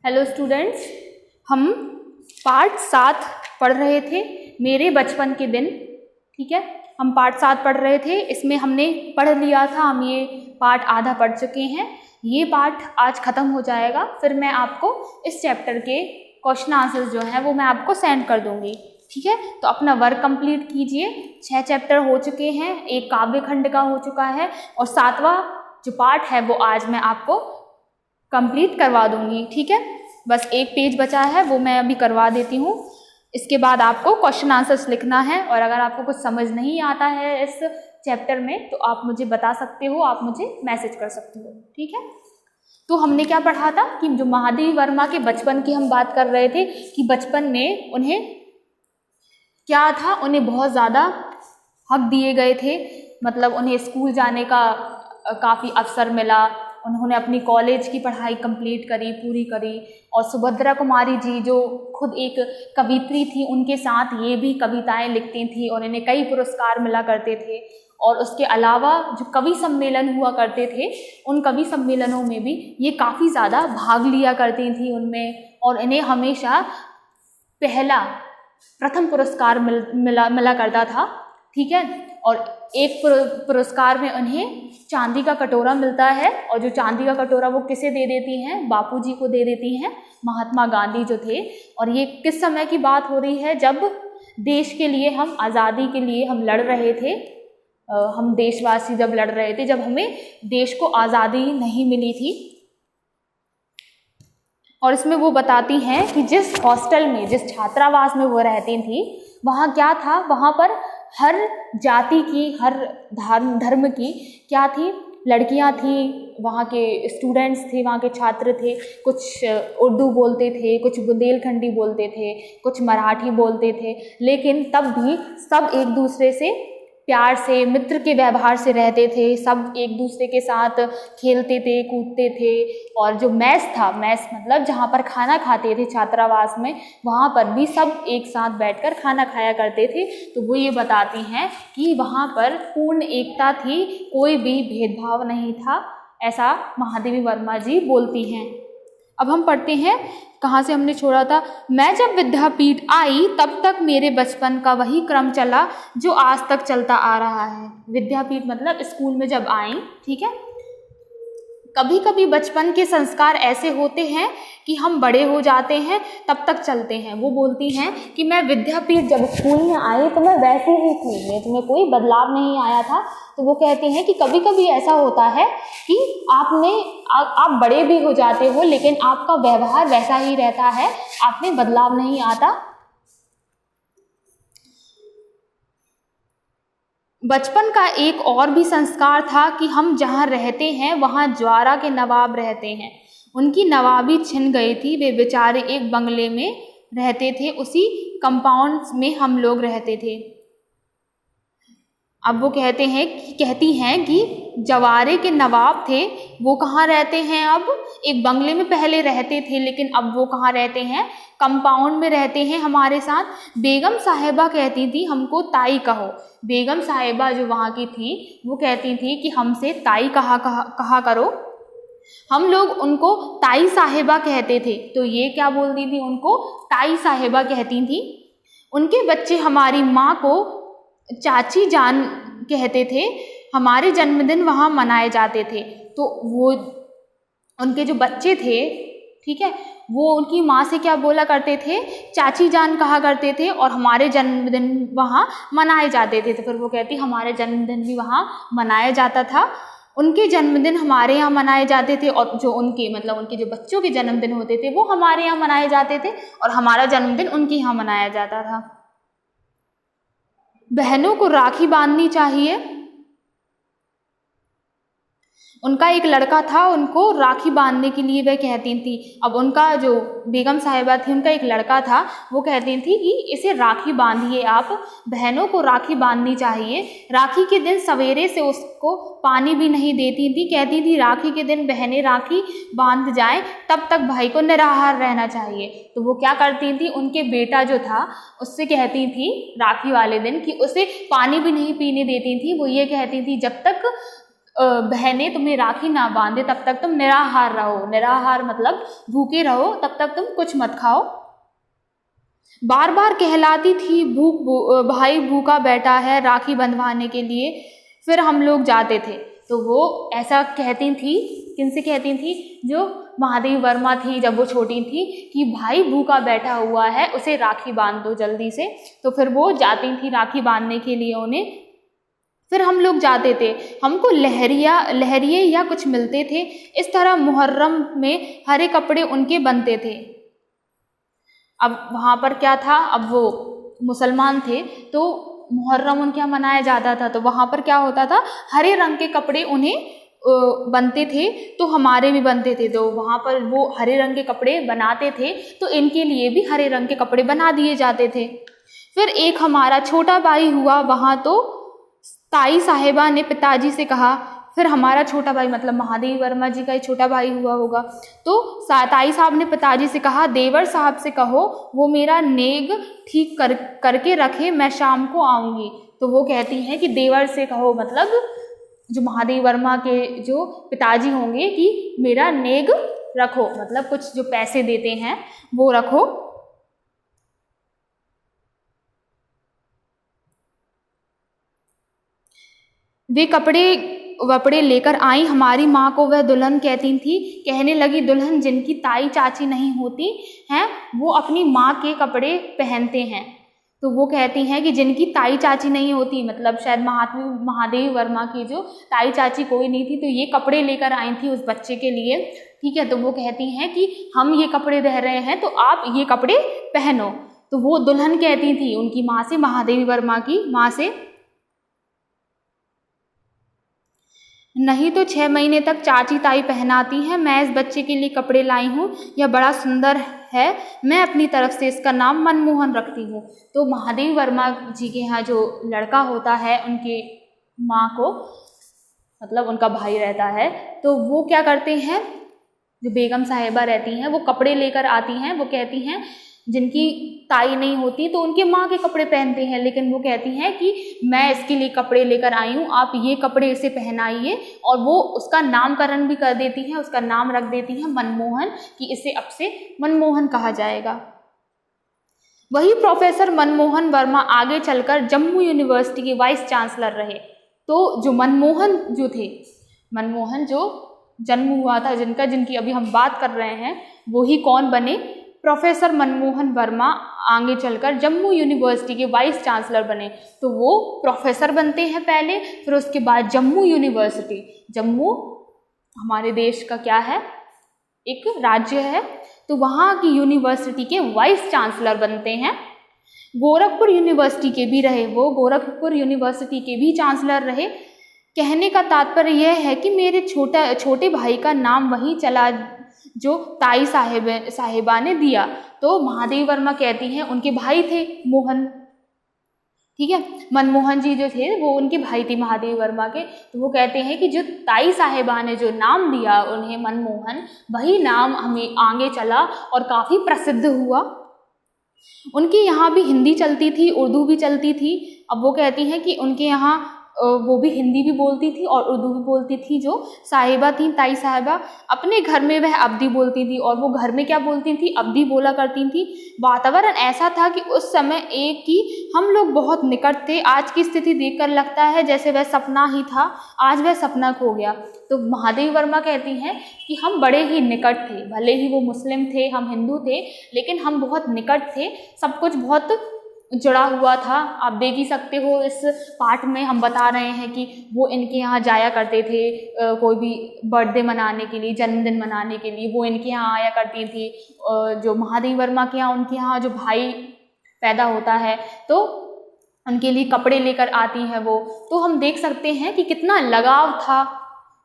Hello students, हम part 7 पढ़ रहे थे, मेरे बचपन के दिन। ठीक है, हम पार्ट 7 पढ़ रहे थे। इसमें हमने पढ़ लिया था, हम ये पार्ट आधा पढ़ चुके हैं। ये पार्ट आज ख़त्म हो जाएगा, फिर मैं आपको इस चैप्टर के क्वेश्चन आंसर्स जो हैं वो मैं आपको सेंड कर दूँगी। ठीक है, तो अपना वर्क कंप्लीट कीजिए। 6 चैप्टर हो चुके हैं, एक काव्य खंड का हो चुका है और 7वां जो पार्ट है वो आज मैं आपको कंप्लीट करवा दूंगी। ठीक है, बस एक पेज बचा है, वो मैं अभी करवा देती हूँ। इसके बाद आपको क्वेश्चन आंसर्स लिखना है और अगर आपको कुछ समझ नहीं आता है इस चैप्टर में तो आप मुझे बता सकते हो, आप मुझे मैसेज कर सकते हो। ठीक है, तो हमने क्या पढ़ा था कि जो महादेवी वर्मा के बचपन की हम बात कर रहे थे कि बचपन में उन्हें क्या था, उन्हें बहुत ज़्यादा हक दिए गए थे। मतलब उन्हें स्कूल जाने का काफ़ी अवसर मिला, उन्होंने अपनी कॉलेज की पढ़ाई कंप्लीट करी, पूरी करी। और सुभद्रा कुमारी जी जो खुद एक कवित्री थी, उनके साथ ये भी कविताएं लिखती थी और इन्हें कई पुरस्कार मिला करते थे। और उसके अलावा जो कवि सम्मेलन हुआ करते थे, उन कवि सम्मेलनों में भी ये काफ़ी ज़्यादा भाग लिया करती थी उनमें, और इन्हें हमेशा प्रथम पुरस्कार मिला करता था। ठीक है, और एक पुरस्कार में उन्हें चांदी का कटोरा मिलता है, और जो चांदी का कटोरा वो किसे दे देती हैं, बापूजी को दे देती हैं, महात्मा गांधी जो थे। और ये किस समय की बात हो रही है, जब देश के लिए, हम आज़ादी के लिए हम लड़ रहे थे। हम देशवासी जब लड़ रहे थे, जब हमें देश को आज़ादी नहीं मिली थी। और इसमें वो बताती हैं कि जिस हॉस्टल में, जिस छात्रावास में वो रहती थी, वहाँ क्या था, वहाँ पर हर जाति की, हर धर्म की क्या थी, लड़कियाँ थी, वहाँ के स्टूडेंट्स थे, वहाँ के छात्र थे। कुछ उर्दू बोलते थे, कुछ बुंदेलखंडी बोलते थे, कुछ मराठी बोलते थे, लेकिन तब भी सब एक दूसरे से प्यार से, मित्र के व्यवहार से रहते थे। सब एक दूसरे के साथ खेलते थे, कूदते थे। और जो मेस था, मेस मतलब जहाँ पर खाना खाते थे छात्रावास में, वहाँ पर भी सब एक साथ बैठकर खाना खाया करते थे। तो वो ये बताती हैं कि वहाँ पर पूर्ण एकता थी, कोई भी भेदभाव नहीं था, ऐसा महादेवी वर्मा जी बोलती हैं। अब हम पढ़ते हैं कहाँ से हमने छोड़ा था। मैं जब विद्यापीठ आई तब तक मेरे बचपन का वही क्रम चला जो आज तक चलता आ रहा है। विद्यापीठ मतलब स्कूल में जब आई। ठीक है, कभी कभी बचपन के संस्कार ऐसे होते हैं कि हम बड़े हो जाते हैं तब तक चलते हैं। वो बोलती हैं कि मैं विद्यापीठ जब स्कूल में आई तो मैं वैसे ही थी, तुम्हें कोई बदलाव नहीं आया था। तो वो कहती हैं कि कभी कभी ऐसा होता है कि आप बड़े भी हो जाते हो लेकिन आपका व्यवहार वैसा ही रहता है, आप में बदलाव नहीं आता। बचपन का एक और भी संस्कार था कि हम जहाँ रहते हैं वहाँ ज्वारा के नवाब रहते हैं। उनकी नवाबी छिन गई थी, वे बेचारे एक बंगले में रहते थे, उसी कंपाउंड में हम लोग रहते थे। अब वो कहती हैं कि जवारे के नवाब थे, वो कहाँ रहते हैं, अब एक बंगले में पहले रहते थे लेकिन अब वो कहाँ रहते हैं, कंपाउंड में रहते हैं हमारे साथ। बेगम साहिबा कहती थी हमको ताई कहो। बेगम साहिबा जो वहाँ की थी वो कहती थी कि हमसे ताई कहा करो। हम लोग उनको ताई साहिबा कहते थे, तो ये क्या बोलती थी, उनको ताई साहिबा कहती थी। उनके बच्चे हमारी माँ को चाची जान कहते थे। हमारे जन्मदिन वहाँ मनाए जाते थे। तो वो उनके जो बच्चे थे, ठीक है, वो उनकी माँ से क्या बोला करते थे, चाची जान कहा करते थे, और हमारे जन्मदिन वहाँ मनाए जाते थे। तो फिर वो कहती हमारे जन्मदिन भी वहाँ मनाया जाता था। उनके जन्मदिन हमारे यहाँ मनाए जाते थे, और जो उनके जो बच्चों के जन्मदिन होते थे वो हमारे यहाँ मनाए जाते थे, और हमारा जन्मदिन उनके यहाँ मनाया जाता था। बहनों को राखी बांधनी चाहिए। उनका एक लड़का था, उनको राखी बांधने के लिए वह कहती थी। अब उनका जो बेगम साहिबा थी, उनका एक लड़का था, वो कहती थी कि इसे राखी बांधिए आप, बहनों को राखी बांधनी चाहिए। राखी के दिन सवेरे से उसको पानी भी नहीं देती थी, कहती थी राखी के दिन बहनें राखी बांध जाए तब तक भाई को निराहार रहना चाहिए। तो वो क्या करती थी, उनके बेटा जो था उससे कहती थी राखी वाले दिन कि उसे पानी भी नहीं पीने देती थी। वो ये कहती थी जब तक बहनें तुम्हें राखी ना बांधे तब तक तुम निराहार रहो। निराहार मतलब भूखे रहो, तब तक तुम कुछ मत खाओ। बार बार कहलाती थी भाई भूखा बैठा है राखी बंधवाने के लिए। फिर हम लोग जाते थे। तो वो ऐसा कहती थी, किनसे कहती थी? जो महादेवी वर्मा थी जब वो छोटी थी, कि भाई भूखा बैठा हुआ है उसे राखी बांध दो जल्दी से। तो फिर वो जाती थी राखी बांधने के लिए उन्हें। फिर हम लोग जाते थे, हमको लहरिये या कुछ मिलते थे। इस तरह मुहर्रम में हरे कपड़े उनके बनते थे। अब वहाँ पर क्या था, अब वो मुसलमान थे तो मुहर्रम उनके यहाँ मनाया जाता था। तो वहाँ पर क्या होता था, हरे रंग के कपड़े उन्हें बनते थे, तो हमारे भी बनते थे। तो वहाँ पर वो हरे रंग के कपड़े बनाते थे, तो इनके लिए भी हरे रंग के कपड़े बना दिए जाते थे। फिर एक हमारा छोटा भाई हुआ वहाँ, तो ताई साहिबा ने पिताजी से कहा। फिर हमारा छोटा भाई मतलब महादेवी वर्मा जी का ही छोटा भाई हुआ होगा। तो ताई साहब ने पिताजी से कहा, देवर साहब से कहो वो मेरा नेग ठीक करके रखे, मैं शाम को आऊँगी। तो वो कहती हैं कि देवर से कहो, मतलब जो महादेवी वर्मा के जो पिताजी होंगे, कि मेरा नेग रखो, मतलब कुछ जो पैसे देते हैं वो रखो। वे वपड़े लेकर आई हमारी माँ को। वह दुल्हन कहती थी, कहने लगी, दुल्हन जिनकी ताई चाची नहीं होती हैं वो अपनी माँ के कपड़े पहनते हैं। तो वो कहती हैं कि जिनकी ताई चाची नहीं होती, मतलब शायद महादेवी वर्मा की जो ताई चाची कोई नहीं थी, तो ये कपड़े लेकर आई थी उस बच्चे के लिए। ठीक है, तो वो कहती हैं कि हम ये कपड़े दे रहे हैं तो आप ये कपड़े पहनो। तो वो दुल्हन कहती थी उनकी माँ से, महादेवी वर्मा की माँ से, नहीं तो 6 महीने तक चाची ताई पहनाती हैं। मैं इस बच्चे के लिए कपड़े लाई हूँ, यह बड़ा सुंदर है, मैं अपनी तरफ से इसका नाम मनमोहन रखती हूँ। तो महादेवी वर्मा जी के यहाँ जो लड़का होता है, उनके माँ को, मतलब उनका भाई रहता है, तो वो क्या करते हैं, जो बेगम साहिबा रहती हैं वो कपड़े लेकर आती हैं। वो कहती हैं जिनकी ताई नहीं होती तो उनके माँ के कपड़े पहनते हैं, लेकिन वो कहती हैं कि मैं इसके लिए कपड़े लेकर आई हूँ, आप ये कपड़े इसे पहनाइए। और वो उसका नामकरण भी कर देती हैं, उसका नाम रख देती हैं मनमोहन, कि इसे अब से मनमोहन कहा जाएगा। वही प्रोफेसर मनमोहन वर्मा आगे चलकर जम्मू यूनिवर्सिटी के वाइस चांसलर रहे। तो जो मनमोहन जो थे, मनमोहन जो जन्म हुआ था जिनकी अभी हम बात कर रहे हैं, वो ही कौन बने, प्रोफेसर मनमोहन वर्मा आगे चलकर जम्मू यूनिवर्सिटी के वाइस चांसलर बने। तो वो प्रोफेसर बनते हैं पहले, फिर उसके बाद जम्मू यूनिवर्सिटी, जम्मू हमारे देश का क्या है, एक राज्य है, तो वहाँ की यूनिवर्सिटी के वाइस चांसलर बनते हैं। गोरखपुर यूनिवर्सिटी के भी रहे, वो गोरखपुर यूनिवर्सिटी के भी चांसलर रहे। कहने का तात्पर्य यह है कि मेरे छोटे भाई का नाम वहीं चला जो ताई साहिबा ने दिया। तो महादेवी वर्मा कहती हैं उनके भाई थे मोहन, ठीक है, मनमोहन जी जो थे वो उनके भाई थे महादेवी वर्मा के। तो वो कहते हैं कि जो ताई साहिबा ने जो नाम दिया उन्हें मनमोहन, वही नाम हमें आगे चला और काफ़ी प्रसिद्ध हुआ। उनके यहाँ भी हिंदी चलती थी, उर्दू भी चलती थी। अब वो कहती हैं कि उनके यहाँ वो भी हिंदी भी बोलती थी और उर्दू भी बोलती थी। जो साहिबा थी, ताई साहिबा, अपने घर में वह अवधी बोलती थी, और वो घर में क्या बोलती थी, अवधी बोला करती थी। वातावरण ऐसा था कि उस समय एक की हम लोग बहुत निकट थे। आज की स्थिति देखकर लगता है जैसे वह सपना ही था, आज वह सपना खो गया। तो महादेवी वर्मा कहती हैं कि हम बड़े ही निकट थे, भले ही वो मुस्लिम थे, हम हिंदू थे, लेकिन हम बहुत निकट थे, सब कुछ बहुत जुड़ा हुआ था। आप देख ही सकते हो इस पाठ में हम बता रहे हैं कि वो इनके यहाँ जाया करते थे, कोई भी बर्थडे मनाने के लिए, जन्मदिन मनाने के लिए वो इनके यहाँ आया करती थी। जो महादेवी वर्मा के यहाँ, उनके यहाँ जो भाई पैदा होता है तो उनके लिए कपड़े लेकर आती हैं वो। तो हम देख सकते हैं कि कितना लगाव था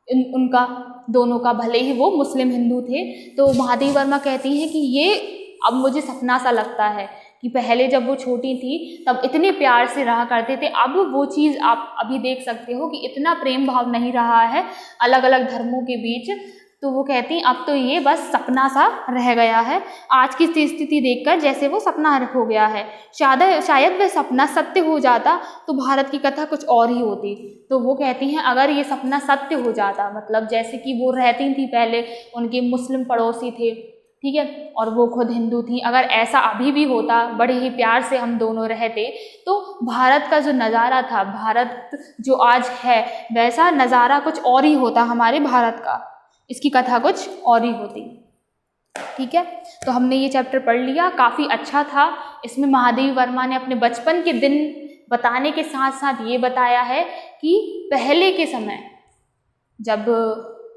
उनका दोनों का, भले ही वो मुस्लिम हिंदू थे। तो महादेवी वर्मा कहती हैं कि ये अब मुझे सपना सा लगता है कि पहले जब वो छोटी थी तब इतने प्यार से रहा करते थे, अब वो चीज़ आप अभी देख सकते हो कि इतना प्रेम भाव नहीं रहा है अलग अलग धर्मों के बीच। तो वो कहती हैं अब तो ये बस सपना सा रह गया है, आज की स्थिति देखकर जैसे वो सपना हो गया है। शायद वह सपना सत्य हो जाता तो भारत की कथा कुछ और ही होती। तो वो कहती हैं अगर ये सपना सत्य हो जाता, मतलब जैसे कि वो रहती थी पहले, उनके मुस्लिम पड़ोसी थे, ठीक है, और वो खुद हिंदू थी, अगर ऐसा अभी भी होता, बड़े ही प्यार से हम दोनों रहते, तो भारत का जो नज़ारा था, भारत जो आज है, वैसा नज़ारा कुछ और ही होता हमारे भारत का, इसकी कथा कुछ और ही होती। ठीक है, तो हमने ये चैप्टर पढ़ लिया, काफ़ी अच्छा था। इसमें महादेवी वर्मा ने अपने बचपन के दिन बताने के साथ साथ ये बताया है कि पहले के समय जब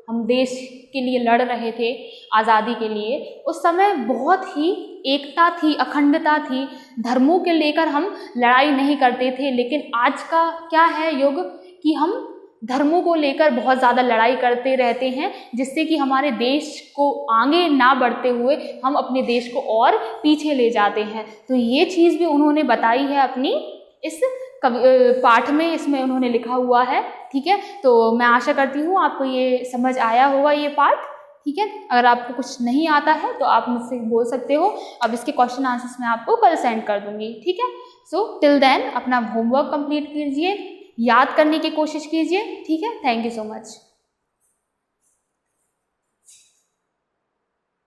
हम देश के लिए लड़ रहे थे, आज़ादी के लिए, उस समय बहुत ही एकता थी, अखंडता थी, धर्मों के लेकर हम लड़ाई नहीं करते थे। लेकिन आज का क्या है युग कि हम धर्मों को लेकर बहुत ज़्यादा लड़ाई करते रहते हैं, जिससे कि हमारे देश को आगे ना बढ़ते हुए हम अपने देश को और पीछे ले जाते हैं। तो ये चीज़ भी उन्होंने बताई है अपनी इस पाठ में, इसमें उन्होंने लिखा हुआ है। ठीक है, तो मैं आशा करती हूँ आपको ये समझ आया होगा ये पाठ। ठीक है, अगर आपको कुछ नहीं आता है तो आप मुझसे बोल सकते हो, अब इसके क्वेश्चन आंसर्स मैं आपको कल सेंड कर दूँगी। ठीक है, सो टिल देन अपना होमवर्क कंप्लीट कीजिए, याद करने की कोशिश कीजिए। ठीक है, थैंक यू सो मच।